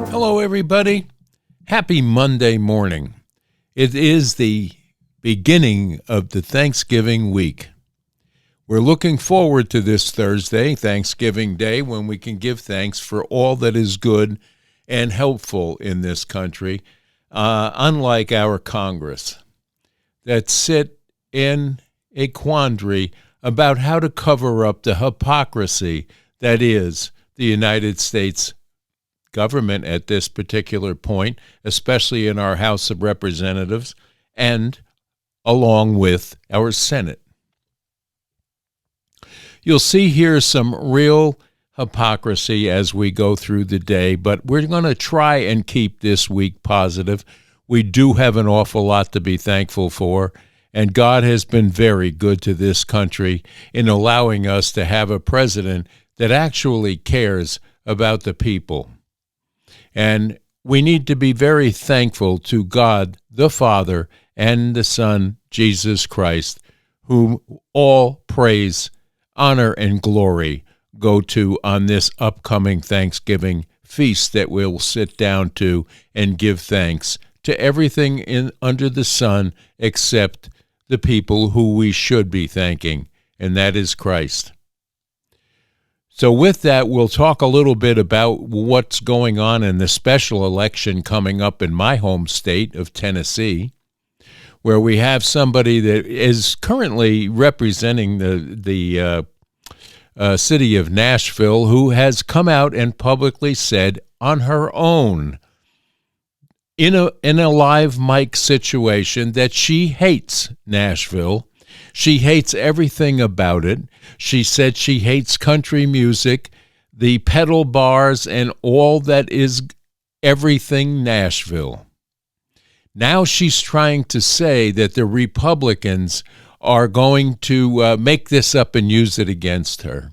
Hello, everybody. Happy Monday morning. It is the beginning of the Thanksgiving week. We're looking forward to this Thursday, Thanksgiving Day, when we can give thanks for all that is good and helpful in this country, unlike our Congress, that sit in a quandary about how to cover up the hypocrisy that is the United States government at this particular point, especially in our House of Representatives and along with our Senate. You'll see here some real hypocrisy as we go through the day, but we're going to try and keep this week positive. We do have an awful lot to be thankful for, and God has been very good to this country in allowing us to have a president that actually cares about the people. And we need to be very thankful to God, the Father, and the Son, Jesus Christ, whom all praise, honor, and glory go to on this upcoming Thanksgiving feast that we'll sit down to and give thanks to everything under the sun except the people who we should be thanking, and that is Christ. So with that, we'll talk a little bit about what's going on in the special election coming up in my home state of Tennessee, where we have somebody that is currently representing the city of Nashville who has come out and publicly said on her own in a live mic situation that she hates Nashville. She hates everything about it. She said she hates country music, the pedal bars, and all that is everything Nashville. Now she's trying to say that the Republicans are going to make this up and use it against her.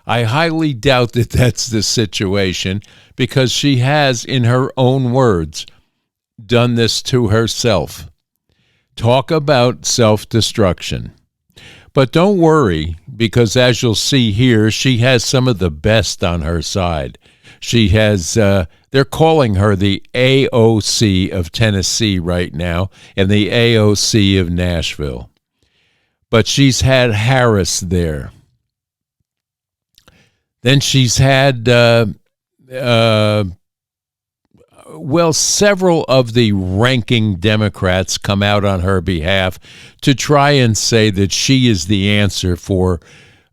I highly doubt that that's the situation, because she has, in her own words, done this to herself. Talk about self-destruction. But don't worry, because as you'll see here, she has some of the best on her side. She has, they're calling her the AOC of Tennessee right now, and the AOC of Nashville. But she's had Harris there. Then she's had, several of the ranking Democrats come out on her behalf to try and say that she is the answer for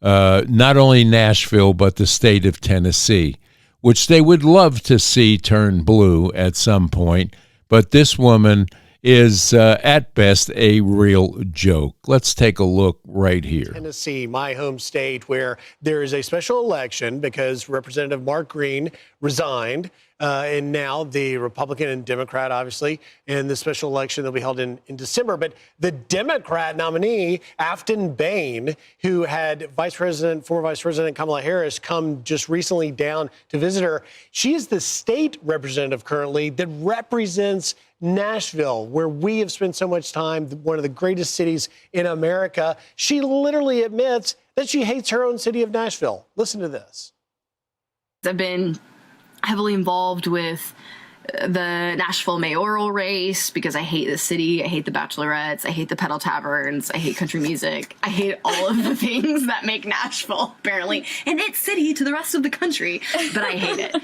not only Nashville, but the state of Tennessee, which they would love to see turn blue at some point. But this woman is, at best, a real joke. Let's take a look right here. Tennessee, my home state, where there is a special election because Representative Mark Green resigned. And now the Republican and Democrat, obviously, in the special election that'll be held in December. But the Democrat nominee, Afton Bain, who had former Vice President Kamala Harris come just recently down to visit her, she is the state representative currently that represents Nashville, where we have spent so much time, one of the greatest cities in America. She literally admits that she hates her own city of Nashville. Listen to this. I've been heavily involved with the Nashville mayoral race because I hate the city. I hate the bachelorettes. I hate the pedal taverns. I hate country music. I hate all of the things that make Nashville, apparently, an it city to the rest of the country, but I hate it.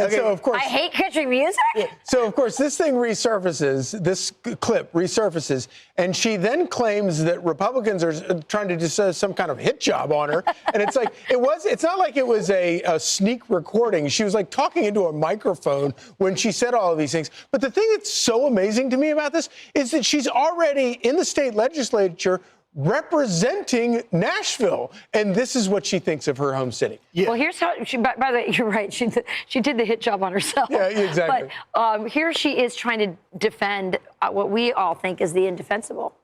Okay. So, of course, I hate country music. So, of course, this thing resurfaces, this clip resurfaces, and she then claims that Republicans are trying to do some kind of hit job on her. And it's like, it's not like it was a sneak recording. She was like talking into a microphone when she said all of these things. But the thing that's so amazing to me about this is that she's already in the state legislature representing Nashville, and this is what she thinks of her home city. Yeah. Well, here's how by the way, you're right. She did the hit job on herself. Yeah, exactly. But here she is trying to defend what we all think is the indefensible.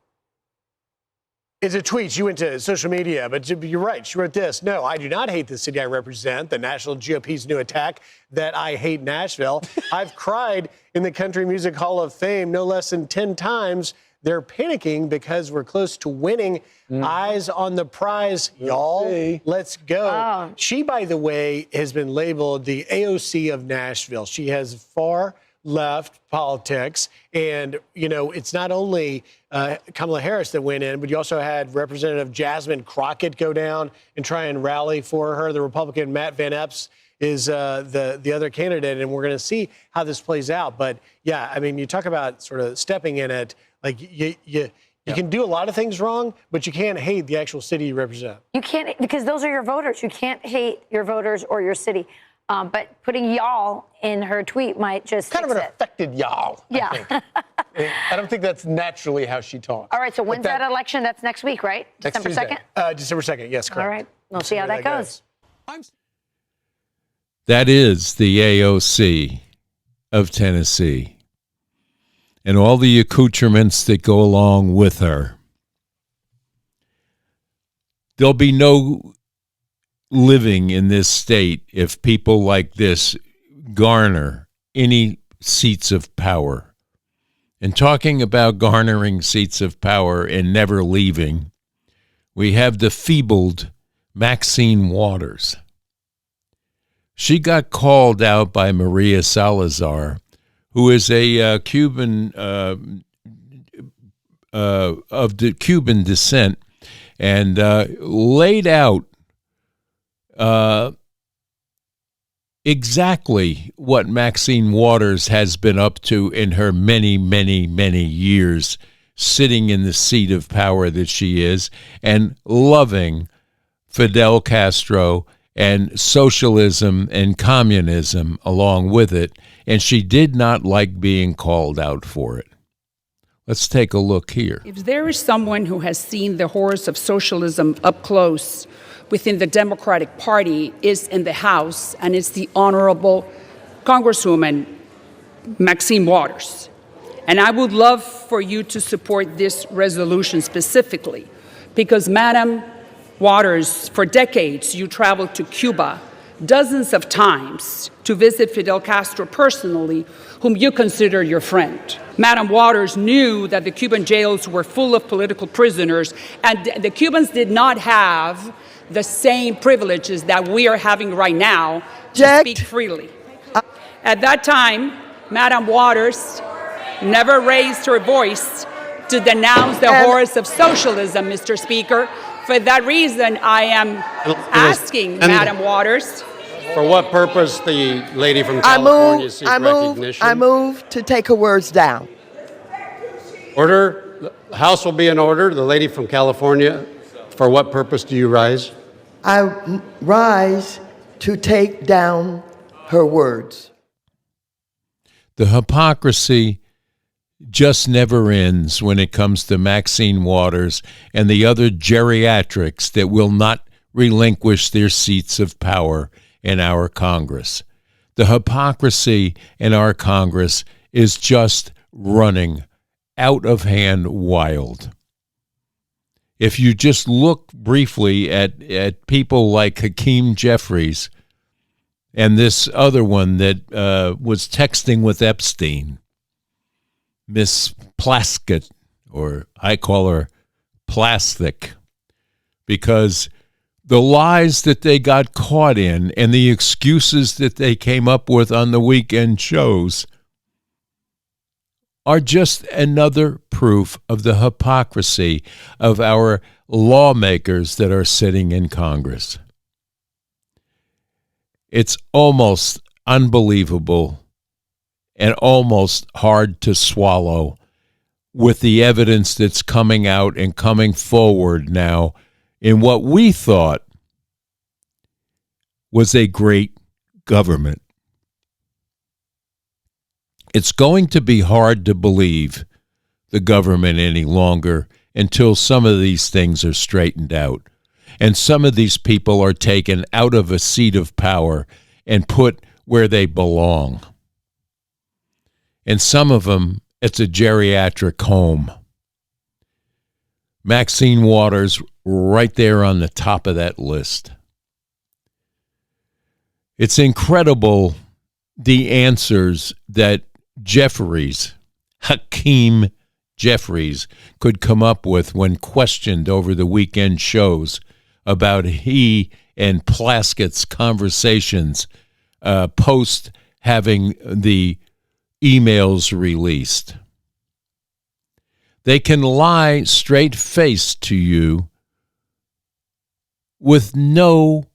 It's a tweet. She went to social media, but you're right. She wrote this. No, I do not hate the city I represent, the National GOP's new attack that I hate Nashville. I've cried in the Country Music Hall of Fame no less than 10 times they're panicking because we're close to winning. Eyes on the prize, y'all. Let's go. Oh. She, by the way, has been labeled the AOC of Nashville. She has far left politics. And, you know, it's not only Kamala Harris that went in, but you also had Representative Jasmine Crockett go down and try and rally for her. The Republican Matt Van Epps is the other candidate, and we're going to see how this plays out. But, yeah, I mean, you talk about sort of stepping in it. Like, you can do a lot of things wrong, but you can't hate the actual city you represent. You can't, because those are your voters. You can't hate your voters or your city. But putting y'all in her tweet might just Kind of an affected y'all. Yeah. I don't think that's naturally how she talks. All right, so when's that election? That's next week, right? December 2nd? December 2nd, yes, correct. All right, we'll see how that goes. That is the AOC of Tennessee and all the accoutrements that go along with her. There'll be no living in this state if people like this garner any seats of power. And talking about garnering seats of power and never leaving, we have the feebled Maxine Waters. She got called out by Maria Salazar, who is a Cuban of the Cuban descent, and laid out exactly what Maxine Waters has been up to in her many, many, many years sitting in the seat of power that she is and loving Fidel Castro and socialism and communism along with it, and she did not like being called out for it. Let's take a look here. If there is someone who has seen the horrors of socialism up close within the Democratic Party is in the House, and it's the Honorable Congresswoman Maxine Waters. And I would love for you to support this resolution specifically, because Madam Waters, for decades, you traveled to Cuba dozens of times to visit Fidel Castro personally, whom you consider your friend. Madam Waters knew that the Cuban jails were full of political prisoners, and the Cubans did not have the same privileges that we are having right now to speak freely. At that time, Madam Waters never raised her voice to denounce the horrors of socialism, Mr. Speaker. For that reason, I am asking Madam Waters. For what purpose the lady from California seeks recognition? I move to take her words down. Order. The House will be in order. The lady from California, for what purpose do you rise? I rise to take down her words. The hypocrisy just never ends when it comes to Maxine Waters and the other geriatrics that will not relinquish their seats of power in our Congress. The hypocrisy in our Congress is just running out of hand wild. If you just look briefly at people like Hakeem Jeffries and this other one that was texting with Epstein, Miss Plaskett, or I call her Plastic, because the lies that they got caught in and the excuses that they came up with on the weekend shows are just another proof of the hypocrisy of our lawmakers that are sitting in Congress. It's almost unbelievable and almost hard to swallow with the evidence that's coming out and coming forward now in what we thought was a great government. It's going to be hard to believe the government any longer until some of these things are straightened out and some of these people are taken out of a seat of power and put where they belong. And some of them, it's a geriatric home. Maxine Waters, right there on the top of that list. It's incredible the answers that Hakeem Jeffries could come up with when questioned over the weekend shows about he and Plaskett's conversations post having the emails released. They can lie straight-faced to you with not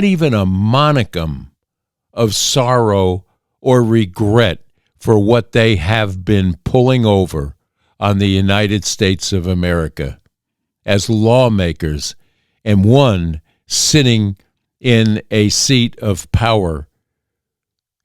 even a monicum of sorrow or regret for what they have been pulling over on the United States of America as lawmakers, and one sitting in a seat of power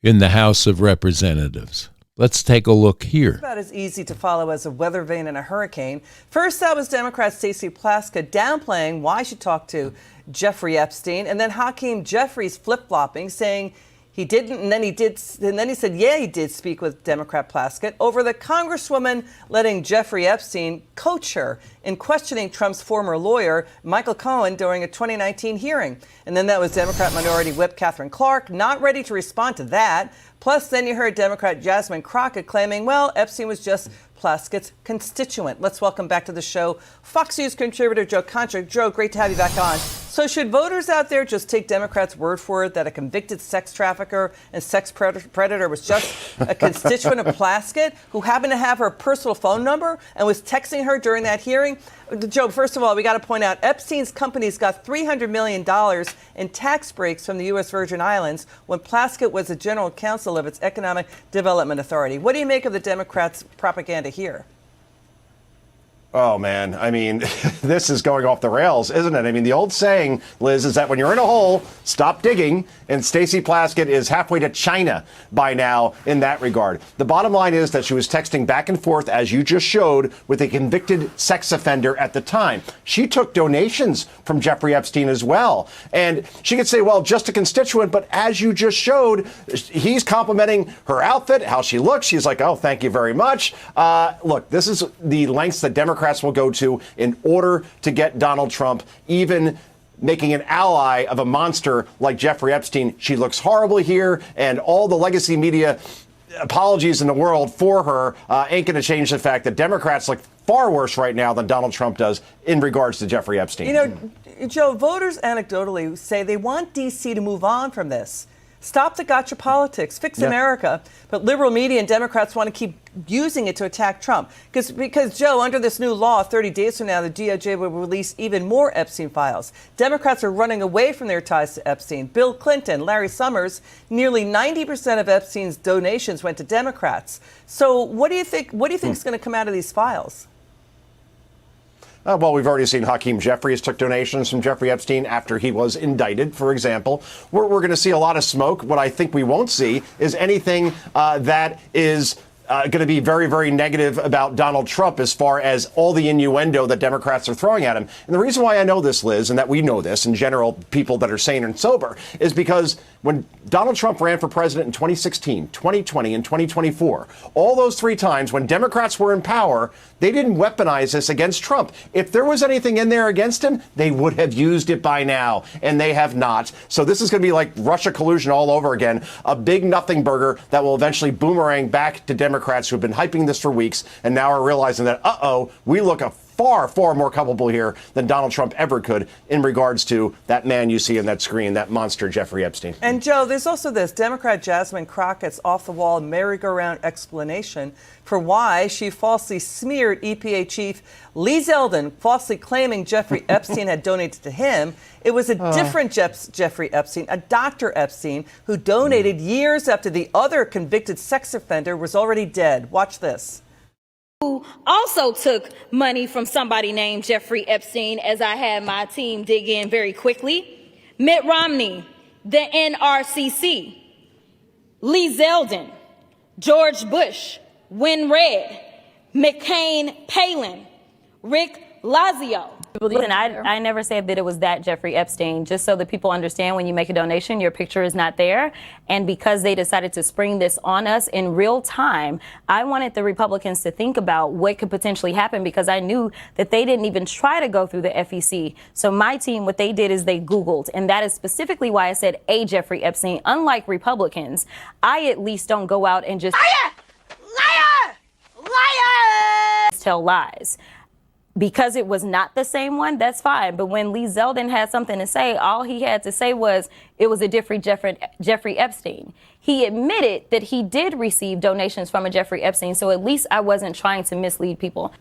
in the House of Representatives. Let's take a look here. About as easy to follow as a weather vane in a hurricane. First, that was Democrat Stacey Plaskett downplaying why she talked to Jeffrey Epstein, and then Hakeem Jeffries flip-flopping, saying he didn't, and then he did, and then he said, yeah, he did speak with Democrat Plaskett over the Congresswoman letting Jeffrey Epstein coach her in questioning Trump's former lawyer, Michael Cohen, during a 2019 hearing. And then that was Democrat Minority Whip Catherine Clark, not ready to respond to that. Plus, then you heard Democrat Jasmine Crockett claiming, well, Epstein was just Plaskett's constituent. Let's welcome back to the show Fox News contributor Joe Contra. Joe, great to have you back on. So should voters out there just take Democrats' word for it that a convicted sex trafficker and sex predator was just a constituent of Plaskett who happened to have her personal phone number and was texting her during that hearing? Joe, first of all, we got to point out Epstein's companies got $300 million in tax breaks from the U.S. Virgin Islands when Plaskett was the general counsel of its Economic Development Authority. What do you make of the Democrats' propaganda here? Oh, man. I mean, this is going off the rails, isn't it? I mean, the old saying, Liz, is that when you're in a hole, stop digging. And Stacey Plaskett is halfway to China by now in that regard. The bottom line is that she was texting back and forth, as you just showed, with a convicted sex offender at the time. She took donations from Jeffrey Epstein as well. And she could say, well, just a constituent. But as you just showed, he's complimenting her outfit, how she looks. She's like, oh, thank you very much. Look, this is the lengths that Democrats will go to in order to get Donald Trump, even making an ally of a monster like Jeffrey Epstein. She looks horrible here, and all the legacy media apologies in the world for her ain't going to change the fact that Democrats look far worse right now than Donald Trump does in regards to Jeffrey Epstein. You know, Joe, voters anecdotally say they want D.C. to move on from this. Stop the gotcha politics, fix America. But liberal media and Democrats want to keep using it to attack Trump. Because, Joe, under this new law, 30 days from now, the DOJ will release even more Epstein files. Democrats are running away from their ties to Epstein. Bill Clinton, Larry Summers, nearly 90% of Epstein's donations went to Democrats. So what do you think is going to come out of these files? Well, we've already seen Hakeem Jeffries took donations from Jeffrey Epstein after he was indicted, for example. We're going to see a lot of smoke. What I think we won't see is anything that is going to be very, very negative about Donald Trump as far as all the innuendo that Democrats are throwing at him. And the reason why I know this, Liz, and that we know this in general, people that are sane and sober, is because when Donald Trump ran for president in 2016, 2020, and 2024, all those three times when Democrats were in power, they didn't weaponize this against Trump. If there was anything in there against him, they would have used it by now, and they have not. So this is going to be like Russia collusion all over again, a big nothing burger that will eventually boomerang back to Democrats who have been hyping this for weeks and now are realizing that, we look a far, far more culpable here than Donald Trump ever could in regards to that man you see on that screen, that monster Jeffrey Epstein. And, Joe, there's also this Democrat Jasmine Crockett's off-the-wall merry-go-round explanation for why she falsely smeared EPA Chief Lee Zeldin, falsely claiming Jeffrey Epstein had donated to him. It was a different Jeffrey Epstein, a Dr. Epstein, who donated years after the other convicted sex offender was already dead. Watch this. Who also took money from somebody named Jeffrey Epstein, as I had my team dig in very quickly. Mitt Romney, the NRCC, Lee Zeldin, George Bush, Win Red, McCain Palin, Rick Lazio. Listen, I never said that it was that Jeffrey Epstein, just so that people understand when you make a donation, your picture is not there. And because they decided to spring this on us in real time, I wanted the Republicans to think about what could potentially happen because I knew that they didn't even try to go through the FEC. So my team, what they did is they Googled. And that is specifically why I said a Jeffrey Epstein. Unlike Republicans, I at least don't go out and just... Liar! Liar! Liar! tell lies. Because it was not the same one, that's fine. But when Lee Zeldin had something to say, all he had to say was it was a different Jeffrey Epstein. He admitted that he did receive donations from a Jeffrey Epstein, so at least I wasn't trying to mislead people.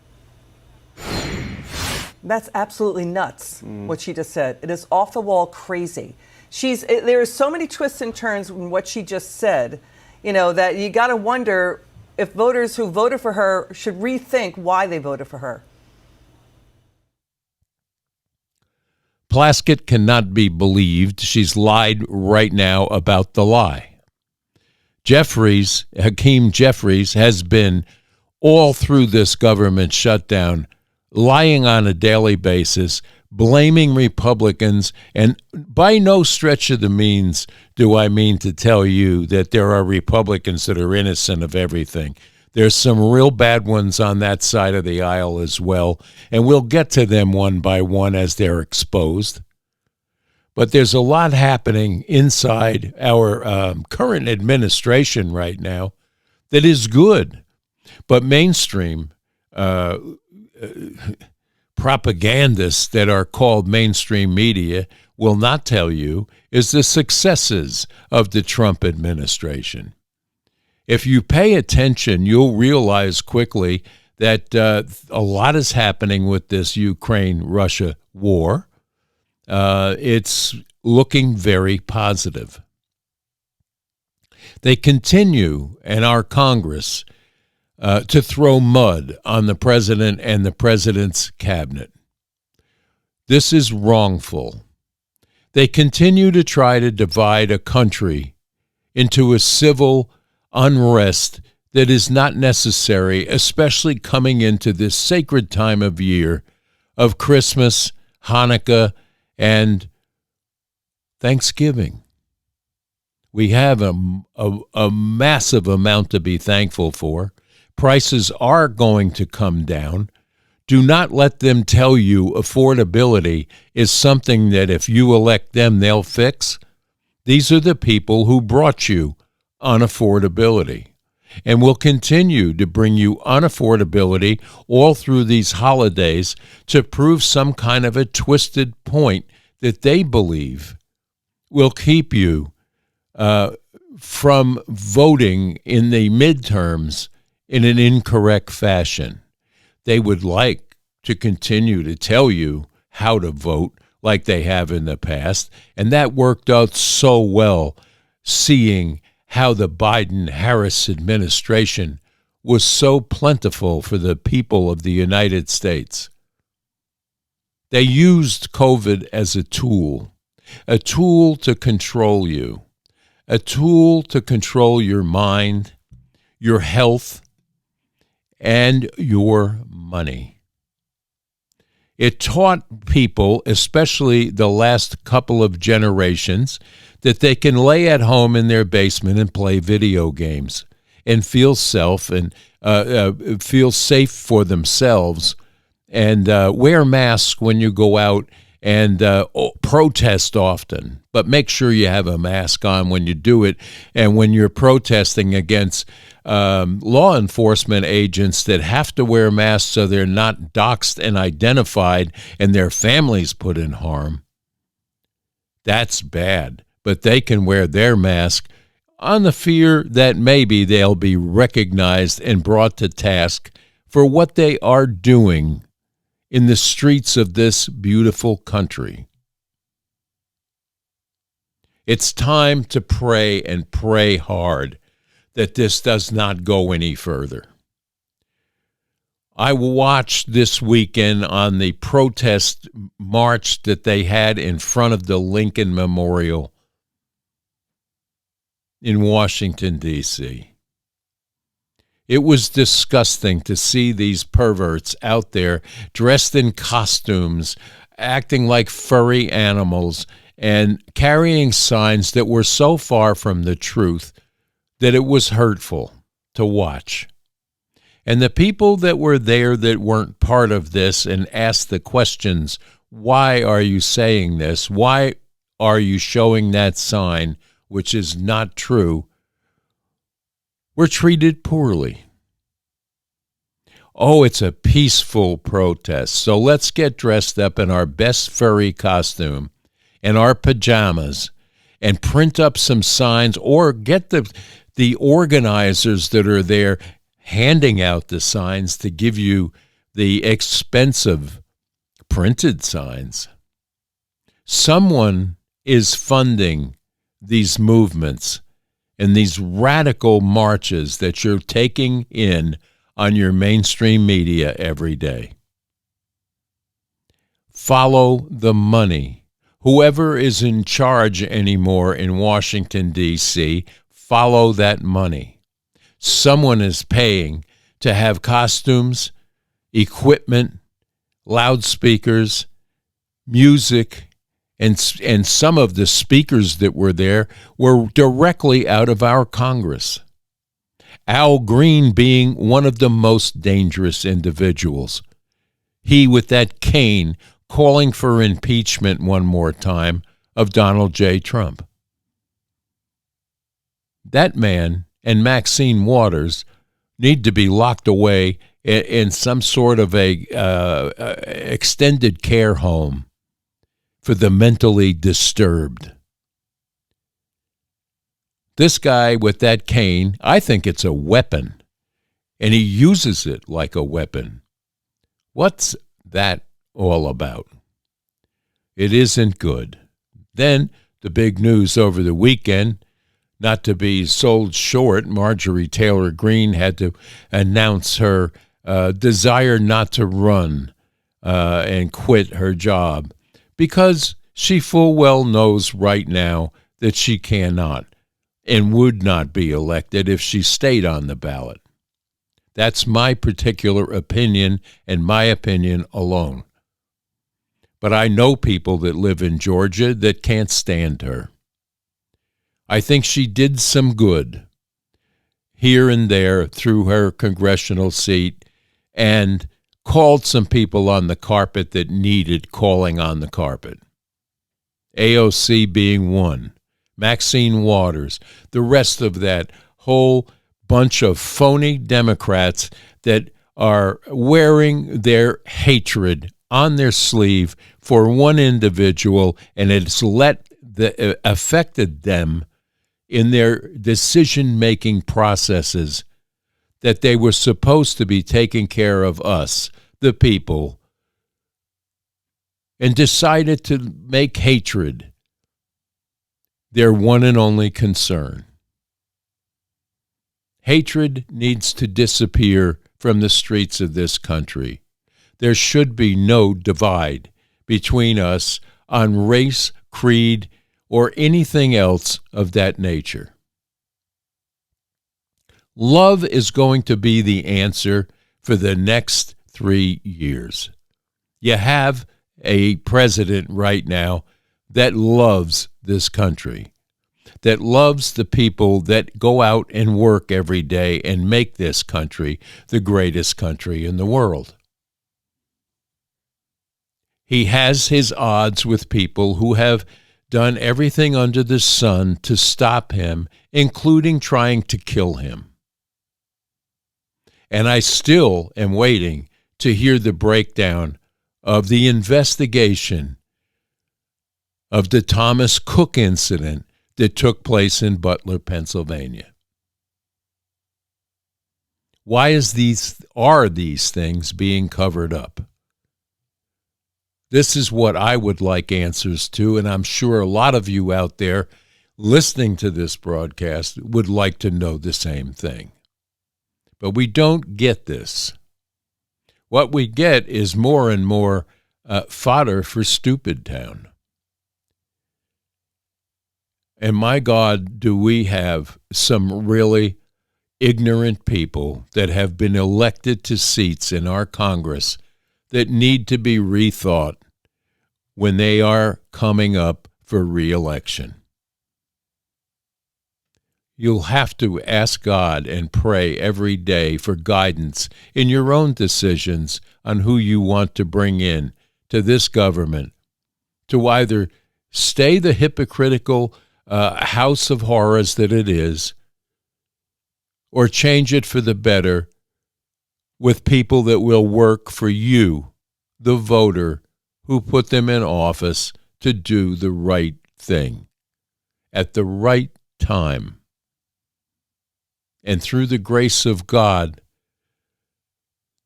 That's absolutely nuts, what she just said. It is off the wall crazy. There are so many twists and turns in what she just said, that you got to wonder if voters who voted for her should rethink why they voted for her. Plaskett cannot be believed. She's lied right now about the lie. Hakeem Jeffries, has been all through this government shutdown, lying on a daily basis, blaming Republicans, and by no stretch of the means do I mean to tell you that there are Republicans that are innocent of everything. There's some real bad ones on that side of the aisle as well, and we'll get to them one by one as they're exposed. But there's a lot happening inside our current administration right now that is good. But mainstream propagandists that are called mainstream media will not tell you is the successes of the Trump administration. If you pay attention, you'll realize quickly that a lot is happening with this Ukraine-Russia war. It's looking very positive. They continue in our Congress to throw mud on the president and the president's cabinet. This is wrongful. They continue to try to divide a country into a civil unrest that is not necessary, especially coming into this sacred time of year of Christmas, Hanukkah, and Thanksgiving. We have a massive amount to be thankful for. Prices are going to come down. Do not let them tell you affordability is something that if you elect them, they'll fix. These are the people who brought you unaffordability and will continue to bring you unaffordability all through these holidays to prove some kind of a twisted point that they believe will keep you from voting in the midterms in an incorrect fashion. They would like to continue to tell you how to vote like they have in the past, and that worked out so well, seeing how the Biden-Harris administration was so plentiful for the people of the United States. They used COVID as a tool to control you, a tool to control your mind, your health, and your money. It taught people, especially the last couple of generations, that they can lay at home in their basement and play video games and feel feel safe for themselves and wear masks when you go out and protest often. But make sure you have a mask on when you do it, and when you're protesting against law enforcement agents that have to wear masks so they're not doxxed and identified and their families put in harm. That's bad. But they can wear their mask on the fear that maybe they'll be recognized and brought to task for what they are doing in the streets of this beautiful country. It's time to pray, and pray hard, that this does not go any further. I watched this weekend on the protest march that they had in front of the Lincoln Memorial in Washington, D.C. It was disgusting to see these perverts out there dressed in costumes, acting like furry animals, and carrying signs that were so far from the truth that it was hurtful to watch. And the people that were there that weren't part of this and asked the questions, why are you saying this? Why are you showing that sign, which is not true, were treated poorly. Oh, it's a peaceful protest. So let's get dressed up in our best furry costume and our pajamas and print up some signs, or get the organizers that are there handing out the signs to give you the expensive printed signs. Someone is funding these movements and these radical marches that you're taking in on your mainstream media every day. Follow the money. Whoever is in charge anymore in Washington, D.C., follow that money. Someone is paying to have costumes, equipment, loudspeakers, music, and some of the speakers that were there were directly out of our Congress. Al Green being one of the most dangerous individuals. He with that cane calling for impeachment one more time of Donald J. Trump. That man and Maxine Waters need to be locked away in some sort of a extended care home for the mentally disturbed. This guy with that cane, I think it's a weapon, and he uses it like a weapon. What's that all about? It isn't good. Then the big news over the weekend, not to be sold short, Marjorie Taylor Greene had to announce her desire not to run and quit her job because she full well knows right now that she cannot and would not be elected if she stayed on the ballot. That's my particular opinion and my opinion alone. But I know people that live in Georgia that can't stand her. I think she did some good here and there through her congressional seat and called some people on the carpet that needed calling on the carpet. AOC being one. Maxine Waters, the rest of that whole bunch of phony Democrats that are wearing their hatred on their sleeve for one individual, and it's affected them in their decision-making processes that they were supposed to be taking care of us, the people, and decided to make hatred their one and only concern. Hatred needs to disappear from the streets of this country. There should be no divide between us on race, creed, or anything else of that nature. Love is going to be the answer for the next 3 years. You have a president right now that loves this country, that loves the people that go out and work every day and make this country the greatest country in the world. He has his odds with people who have done everything under the sun to stop him, including trying to kill him. And I still am waiting to hear the breakdown of the investigation of the Thomas Cook incident that took place in Butler, Pennsylvania. Why are these things being covered up? This is what I would like answers to, and I'm sure a lot of you out there listening to this broadcast would like to know the same thing. But we don't get this. What we get is more and more fodder for Stupid Town. And my God, do we have some really ignorant people that have been elected to seats in our Congress that need to be rethought when they are coming up for re-election. You'll have to ask God and pray every day for guidance in your own decisions on who you want to bring in to this government to either stay the hypocritical house of horrors that it is, or change it for the better with people that will work for you, the voter who put them in office to do the right thing at the right time. And through the grace of God,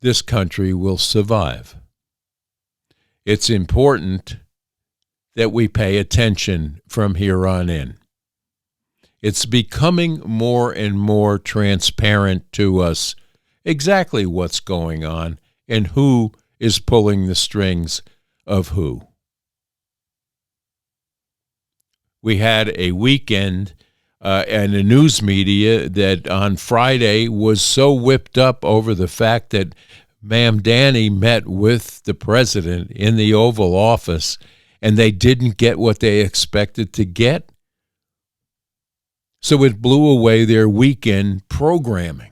this country will survive. It's important that we pay attention from here on in. It's becoming more and more transparent to us exactly what's going on and who is pulling the strings of who. We had a weekend and a news media that on Friday was so whipped up over the fact that Ma'am Danny met with the president in the Oval Office and they didn't get what they expected to get. So it blew away their weekend programming.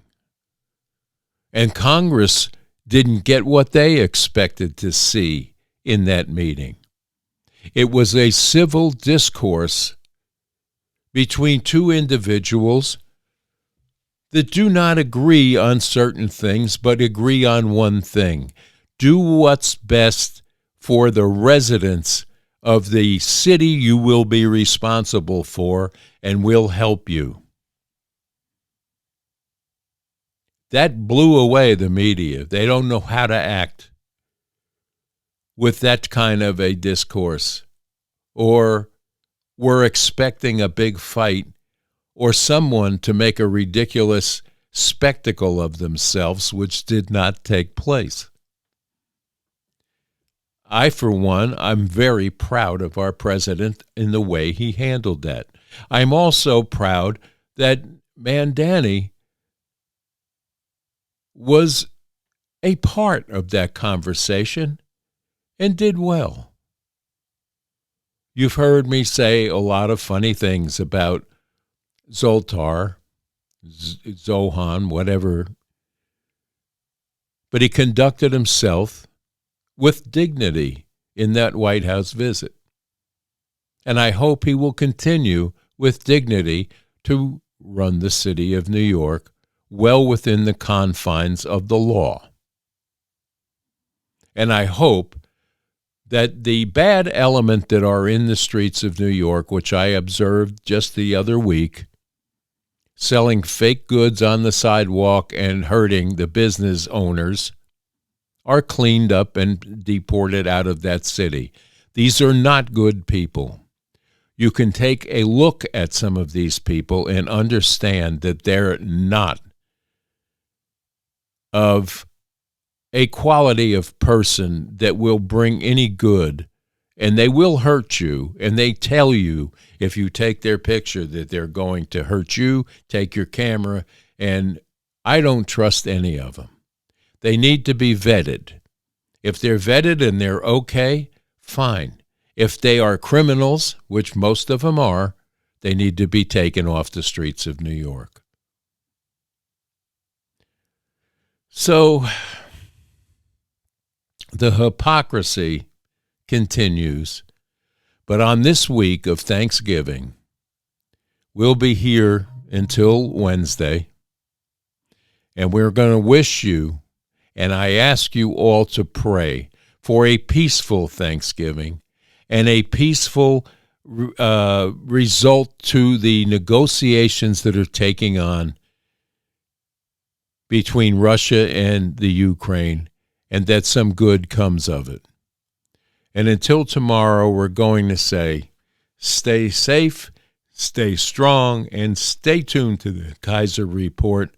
And Congress didn't get what they expected to see in that meeting. It was a civil discourse between two individuals that do not agree on certain things, but agree on one thing. Do what's best for the residents of the city you will be responsible for, and we'll help you. That blew away the media. They don't know how to act with that kind of a discourse, or we're expecting a big fight or someone to make a ridiculous spectacle of themselves, which did not take place. I, for one, I'm very proud of our president in the way he handled that. I'm also proud that Ma'am Danny was a part of that conversation and did well. You've heard me say a lot of funny things about Zoltar, Zohan, whatever, but he conducted himself with dignity in that White House visit. And I hope he will continue with dignity to run the city of New York well within the confines of the law. And I hope that the bad element that are in the streets of New York, which I observed just the other week, selling fake goods on the sidewalk and hurting the business owners, are cleaned up and deported out of that city. These are not good people. You can take a look at some of these people and understand that they're not of a quality of person that will bring any good, and they will hurt you, and they tell you if you take their picture that they're going to hurt you, take your camera, and I don't trust any of them. They need to be vetted. If they're vetted and they're okay, fine. If they are criminals, which most of them are, they need to be taken off the streets of New York. So the hypocrisy continues, but on this week of Thanksgiving, we'll be here until Wednesday, and we're going to wish you, and I ask you all to pray for a peaceful Thanksgiving and a peaceful result to the negotiations that are taking on between Russia and the Ukraine, and that some good comes of it. And until tomorrow, we're going to say, stay safe, stay strong, and stay tuned to the Kaiser Report.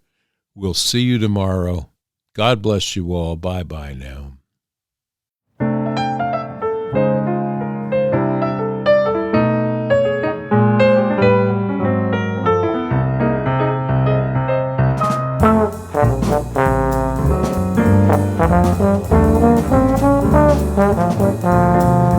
We'll see you tomorrow. God bless you all. Bye-bye now. Thank you.